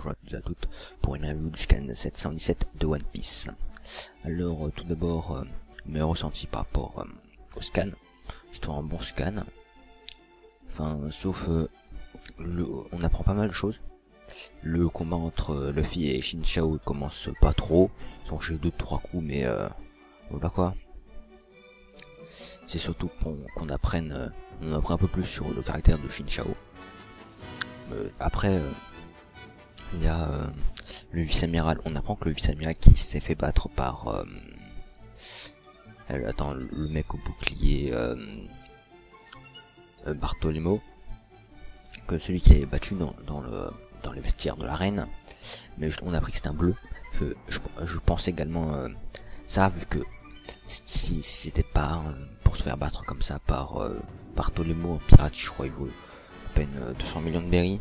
bonjour à tous et à toutes pour une review du scan 717 de One Piece. Alors tout d'abord, mes ressentis par rapport au scan. Je trouve un bon scan. Enfin, sauf on apprend pas mal de choses. Le combat entre Luffy et Shin Chao commence pas trop. Ils ont fait 2-3 coups, mais voilà quoi. C'est surtout qu'on apprenne, on apprend un peu plus sur le caractère de Shin Chao. Après, il y a le vice-amiral. On apprend que le vice-amiral qui s'est fait battre par attends, le mec au bouclier Bartholomew, que celui qui est battu dans les vestiaires de la reine. Mais on a appris que c'était un bleu. Je pense également ça, vu que si c'était pas pour se faire battre comme ça par Bartholomew en pirate, je crois il vaut à peine 200 millions de berries.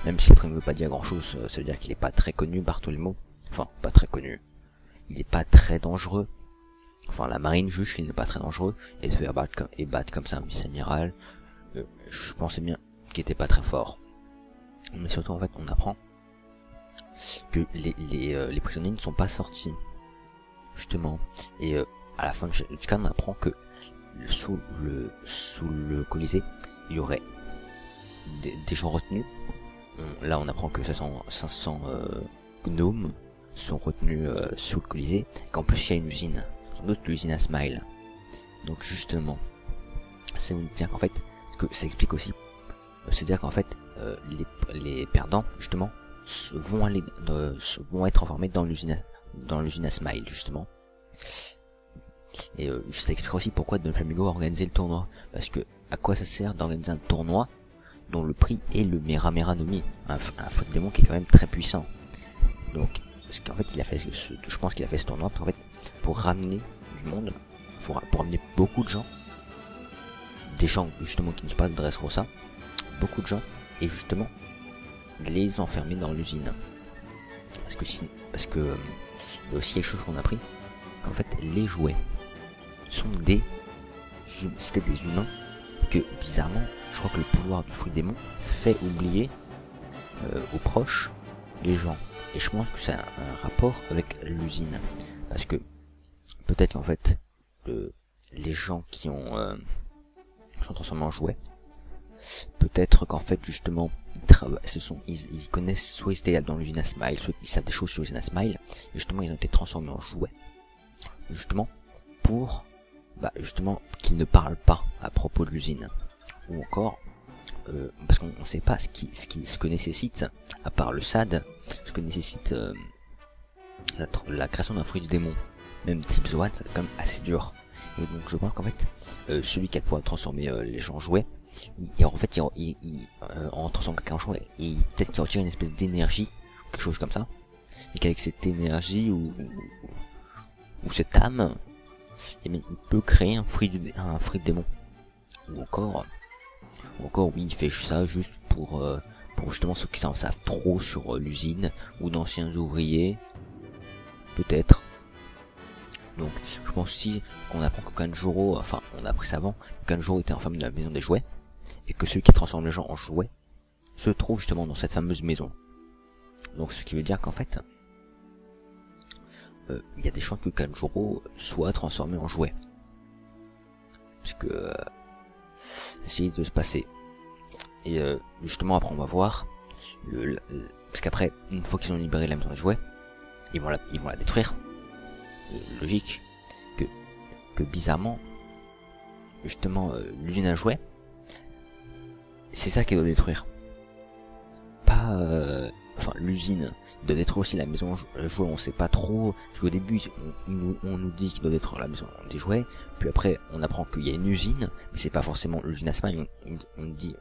Même si le prix ne veut pas dire grand chose, ça veut dire qu'il est pas très connu, Bartholomew. Enfin, pas très connu. Il est pas très dangereux. Enfin, la marine juge qu'il n'est pas très dangereux. Et se faire battre comme ça un vice-amiral, je pensais bien qu'il était pas très fort. Mais surtout, en fait, on apprend que les prisonniers ne sont pas sortis. Justement. Et à la fin du scan, on apprend que sous le Colisée, il y aurait des gens retenus. Là, on apprend que 500 gnomes sont retenus sous le Colisée. Qu'en plus, il y a une usine. Sans doute l'usine à Smile. Donc, justement, ça veut dire qu'en fait, que ça explique aussi. C'est-à-dire qu'en fait, les perdants, justement, vont être enfermés dans l'usine à Smile, justement. Et ça explique aussi pourquoi Don Flamingo a organisé le tournoi. Parce que, à quoi ça sert d'organiser un tournoi dont le prix est le Mera Mera no Mi, un faux démon qui est quand même très puissant. Donc, parce qu'en fait, je pense qu'il a fait ce tournoi en fait, pour ramener du monde, pour ramener beaucoup de gens, des gens justement qui ne sont pas de Dressrosa, beaucoup de gens, et justement les enfermer dans l'usine. Parce que il y a aussi quelque chose qu'on a appris, qu'en fait les jouets sont c'était des humains, que bizarrement, je crois que le pouvoir du fruit démon fait oublier aux proches les gens. Et je pense que c'est un rapport avec l'usine. Parce que peut-être qu'en fait, les gens qui sont transformés en jouets, peut-être qu'en fait justement, ils connaissent, soit ils étaient dans l'usine à Smile, soit ils savent des choses sur l'usine à Smile, et justement ils ont été transformés en jouets. Justement, pour justement qu'ils ne parlent pas à propos de l'usine. Ou encore, parce qu'on ne sait pas ce que nécessite, à part le SAD, ce que nécessite la création d'un fruit du démon. Même type Zoan, c'est quand même assez dur. Et donc je pense qu'en fait, celui qui a le pouvoir de transformer les gens en jouets, en transformant quelqu'un en jouet, peut-être qu'il retire une espèce d'énergie, quelque chose comme ça, et qu'avec cette énergie ou cette âme, et bien, il peut créer un fruit de démon. Ou encore oui, il fait ça juste pour justement ceux qui en savent trop sur l'usine, ou d'anciens ouvriers, peut-être. Donc, je pense aussi qu'on apprend que Kanjuro, enfin, on a appris ça avant, que Kanjuro était enfermé dans la maison des jouets, et que celui qui transforme les gens en jouets se trouve justement dans cette fameuse maison. Donc, ce qui veut dire qu'en fait, il y a des chances que Kanjuro soit transformé en jouet. Parce que c'est de se passer. Et justement après on va voir parce qu'après, une fois qu'ils ont libéré la maison des jouets, ils vont la détruire. Logique que bizarrement justement l'usine à jouets, c'est ça qu'ils doivent détruire. Pas enfin l'usine doit détruire aussi la maison jouets, on sait pas trop, parce qu'au début on nous dit qu'il doit détruire la maison des jouets, puis après on apprend qu'il y a une usine, mais c'est pas forcément l'usine à Smile. On dit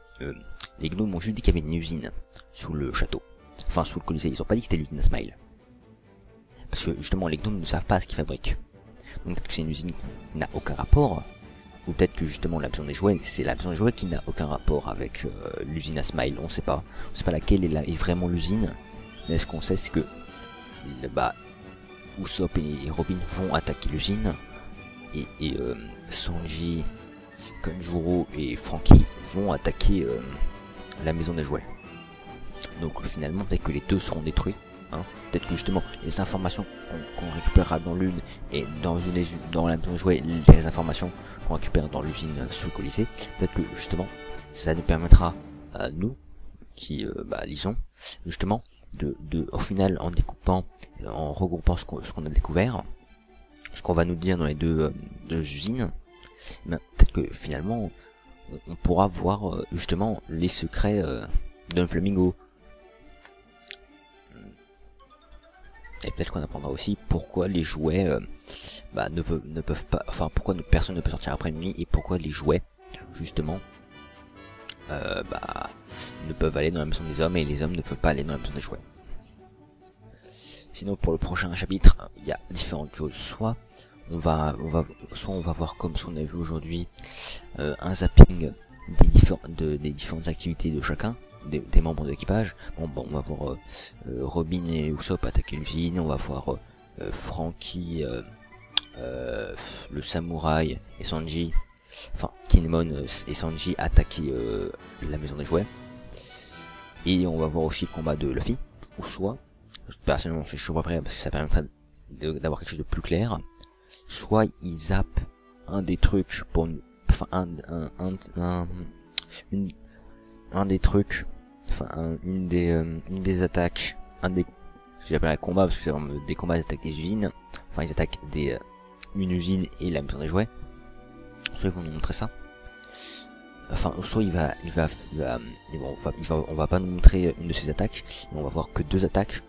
les gnomes ont juste dit qu'il y avait une usine sous le château, enfin sous le Colisée, ils ont pas dit que c'était l'usine à Smile, parce que justement les gnomes ne savent pas ce qu'ils fabriquent. Donc peut-être que c'est une usine qui n'a aucun rapport, ou peut-être que justement la maison des jouets, c'est la maison des jouets qui n'a aucun rapport avec l'usine à Smile, on sait pas laquelle est vraiment l'usine. Mais ce qu'on sait, c'est que Usopp et Robin vont attaquer l'usine, et Sanji, Kanjuro et Franky vont attaquer la maison des jouets. Donc finalement peut-être que les deux seront détruits. Hein. Peut-être que justement les informations qu'on récupérera dans l'une et dans la maison de jouets, les informations qu'on récupère dans l'usine sous le Colisée, peut-être que justement ça nous permettra à nous qui lisons justement au final en découpant, en regroupant ce qu'on a découvert, ce qu'on va nous dire dans les deux usines, peut-être que finalement on pourra voir justement les secrets d'un Flamingo. Et peut-être qu'on apprendra aussi pourquoi les jouets ne peuvent pas, enfin pourquoi personne ne peut sortir après nuit et pourquoi les jouets justement ne peuvent aller dans la maison des hommes et les hommes ne peuvent pas aller dans la maison des jouets. Sinon pour le prochain chapitre, il y a différentes choses. Soit on va voir comme ce qu'on a vu aujourd'hui, un zapping des différentes activités de chacun des membres de l'équipage. On va voir Robin et Usopp attaquer l'usine, on va voir Franky, le samouraï et Sanji, enfin Kinemon et Sanji attaquer la maison des jouets, et on va voir aussi le combat de Luffy, ou soit, personnellement je suis toujours prêt parce que ça permettra d'avoir quelque chose de plus clair, soit ils zappent un des trucs pour une des attaques, ce que j'appelle un combat, parce que c'est vraiment des combats, ils attaquent des usines, enfin ils attaquent une usine et la maison des jouets, soit ils vont nous montrer ça, enfin soit on va pas nous montrer une de ces attaques, mais on va voir que deux attaques,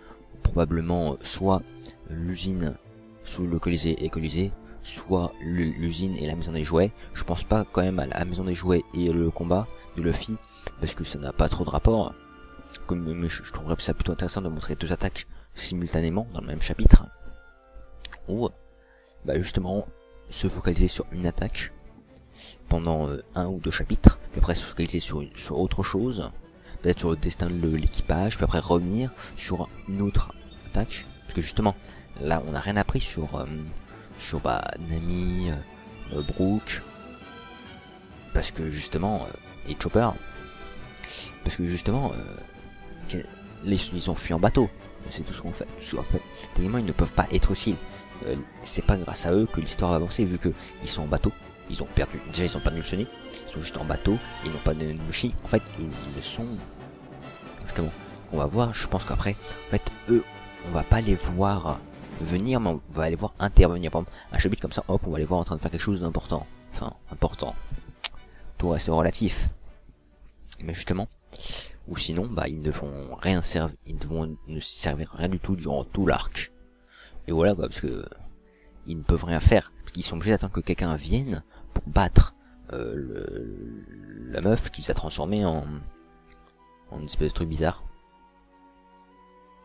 probablement soit l'usine sous le Colisée et Colisée, soit l'usine et la maison des jouets. Je pense pas quand même à la maison des jouets et le combat de Luffy, parce que ça n'a pas trop de rapport. Mais je trouverais ça plutôt intéressant de montrer deux attaques simultanément dans le même chapitre, ou justement se focaliser sur une attaque pendant un ou deux chapitres, puis après se focaliser sur autre chose, peut-être sur le destin de l'équipage, puis après revenir sur une autre attaque, parce que justement là on n'a rien appris sur Nami, Brook, parce que justement et Chopper, parce que justement ils ont fui en bateau, c'est tout ce qu'on fait. Tellement ils ne peuvent pas être aussi, c'est pas grâce à eux que l'histoire va avancer, vu que ils sont en bateau, ils ont perdu le Sonic, ils sont juste en bateau, ils n'ont pas de Mushi, en fait ils le sont justement. On va voir, je pense qu'après en fait eux on va pas les voir venir, mais on va les voir intervenir. Par exemple un chapitre comme ça, hop, on va les voir en train de faire quelque chose d'important, important, tout reste relatif, mais justement, ou sinon ils ne vont rien servir, ne servir rien du tout durant tout l'arc, et voilà quoi, parce que ils ne peuvent rien faire, parce qu'ils sont obligés d'attendre que quelqu'un vienne pour battre la meuf qui s'est transformée en une espèce de truc bizarre,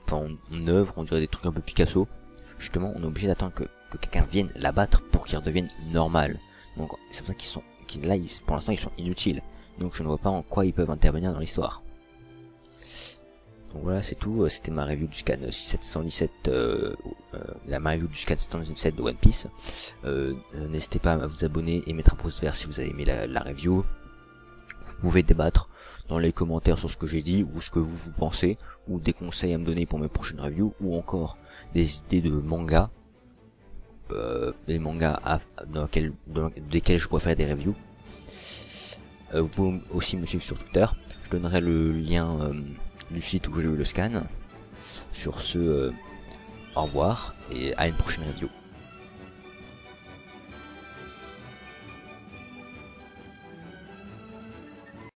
enfin en œuvre, on dirait des trucs un peu Picasso. Justement on est obligé d'attendre que quelqu'un vienne la battre pour qu'il redevienne normal. Donc c'est pour ça pour l'instant ils sont inutiles, donc je ne vois pas en quoi ils peuvent intervenir dans l'histoire. Donc voilà, c'est tout, c'était ma review du scan 717, ma review du scan 717 de One Piece. N'hésitez pas à vous abonner et mettre un pouce vert si vous avez aimé la review. Vous pouvez débattre dans les commentaires sur ce que j'ai dit, ou ce que vous pensez, ou des conseils à me donner pour mes prochaines reviews, ou encore des idées de mangas, des mangas desquels je pourrais faire des reviews. Vous pouvez aussi me suivre sur Twitter, je donnerai le lien du site où j'ai eu le scan. Sur ce, au revoir et à une prochaine review.